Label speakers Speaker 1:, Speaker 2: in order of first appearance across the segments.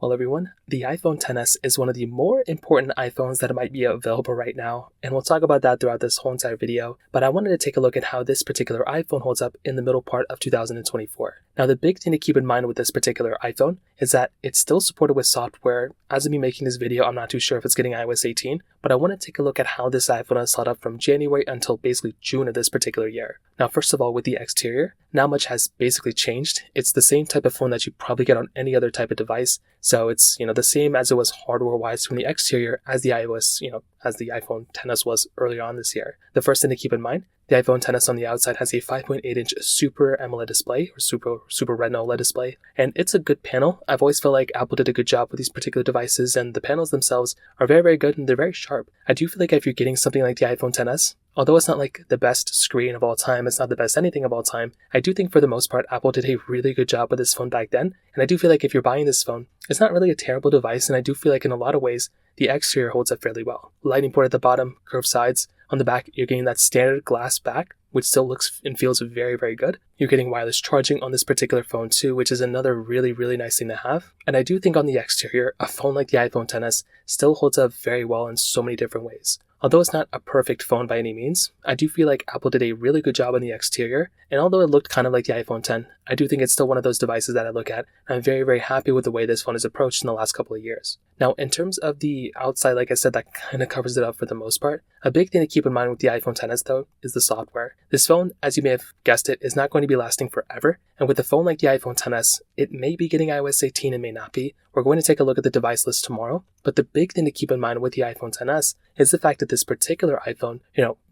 Speaker 1: Well, everyone, the iPhone XS is one of the more important iPhones that might be available right now, and we'll talk about that throughout this whole entire video, but I wanted to take a look at how this particular iPhone holds up in the middle part of 2024. Now, the big thing to keep in mind with this particular iPhone is that it's still supported with software. As of me making this video, I'm not too sure if it's getting iOS 18, but I want to take a look at how this iPhone has held up from January until basically June of this particular year. Now, first of all, with the exterior, not much has basically changed. It's the same type of phone that you probably get on any other type of device. So it's, the same as it was hardware-wise from the exterior as the as the iPhone XS was earlier on this year. The first thing to keep in mind, the iPhone XS on the outside has a 5.8-inch Super AMOLED display, or Super Retina OLED display, and it's a good panel. I've always felt like Apple did a good job with these particular devices, and the panels themselves are very, very good, and they're very sharp. I do feel like if you're getting something like the iPhone XS, although it's not like the best screen of all time, it's not the best anything of all time, I do think for the most part, Apple did a really good job with this phone back then, and I do feel like if you're buying this phone, it's not really a terrible device, and I do feel like in a lot of ways, the exterior holds up fairly well. Lightning port at the bottom, curved sides. On the back, you're getting that standard glass back, which still looks and feels very, very good. You're getting wireless charging on this particular phone too, which is another really, really nice thing to have. And I do think on the exterior, a phone like the iPhone XS still holds up very well in so many different ways. Although it's not a perfect phone by any means, I do feel like Apple did a really good job on the exterior, and although it looked kind of like the iPhone X, I do think it's still one of those devices that I look at, and I'm very, very happy with the way this phone is approached in the last couple of years. Now, in terms of the outside, like I said, that kind of covers it up for the most part. A big thing to keep in mind with the iPhone XS, though, is the software. This phone, as you may have guessed it, is not going to be lasting forever, and with a phone like the iPhone XS, it may be getting iOS 18 and may not be. We're going to take a look at the device list tomorrow, but the big thing to keep in mind with the iPhone XS is the fact that this particular iPhone,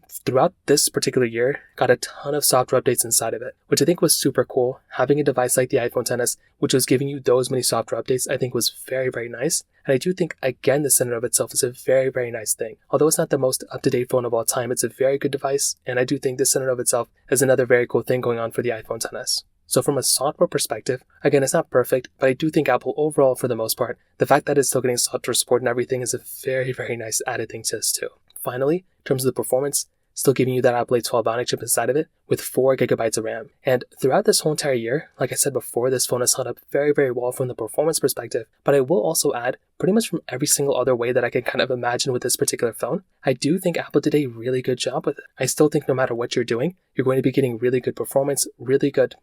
Speaker 1: throughout this particular year, got a ton of software updates inside of it, which I think was super cool. Having a device like the iPhone XS, which was giving you those many software updates, I think was very, very nice. And I do think, again, the center of itself is a very, very nice thing. Although it's not the most up-to-date phone of all time, it's a very good device, and I do think the center of itself is another very cool thing going on for the iPhone XS. So from a software perspective, again, it's not perfect, but I do think Apple overall, for the most part, the fact that it's still getting software support and everything is a very, very nice added thing to this too. Finally, in terms of the performance, still giving you that Apple A12 Bionic chip inside of it with 4 GB of RAM. And throughout this whole entire year, like I said before, this phone has held up very, very well from the performance perspective, but I will also add pretty much from every single other way that I can kind of imagine with this particular phone, I do think Apple did a really good job with it. I still think no matter what you're doing, you're going to be getting really good performance, really good,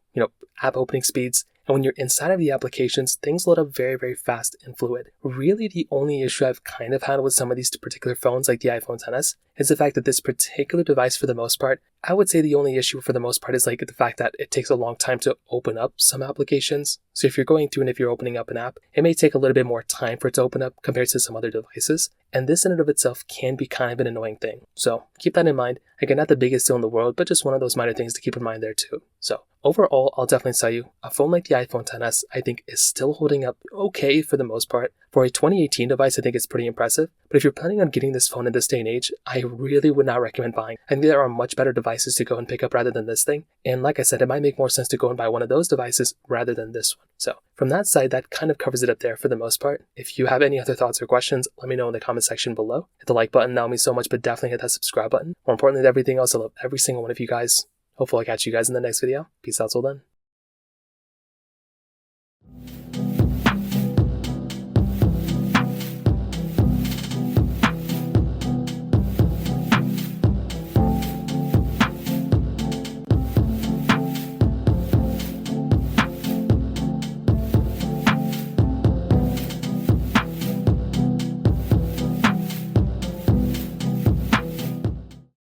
Speaker 1: app opening speeds. And when you're inside of the applications, things load up very, very fast and fluid. Really, the only issue I've kind of had with some of these particular phones like the iPhone XS is the fact that this particular device, for the most part, I would say the only issue for the most part is like the fact that it takes a long time to open up some applications. So if you're going through and if you're opening up an app, it may take a little bit more time for it to open up compared to some other devices. And this in and of itself can be kind of an annoying thing. So keep that in mind. Again, not the biggest deal in the world, but just one of those minor things to keep in mind there too. So overall, I'll definitely tell you, a phone like the iPhone XS, I think is still holding up okay for the most part. For a 2018 device, I think it's pretty impressive. But if you're planning on getting this phone in this day and age, I really would not recommend buying. I think there are much better devices to go and pick up rather than this thing. And like I said, it might make more sense to go and buy one of those devices rather than this one. So from that side, that kind of covers it up there for the most part. If you have any other thoughts or questions, let me know in the comment section below. Hit the like button, that would mean so much, but definitely hit that subscribe button. More importantly than everything else, I love every single one of you guys. Hopefully I'll catch you guys in the next video. Peace out till then.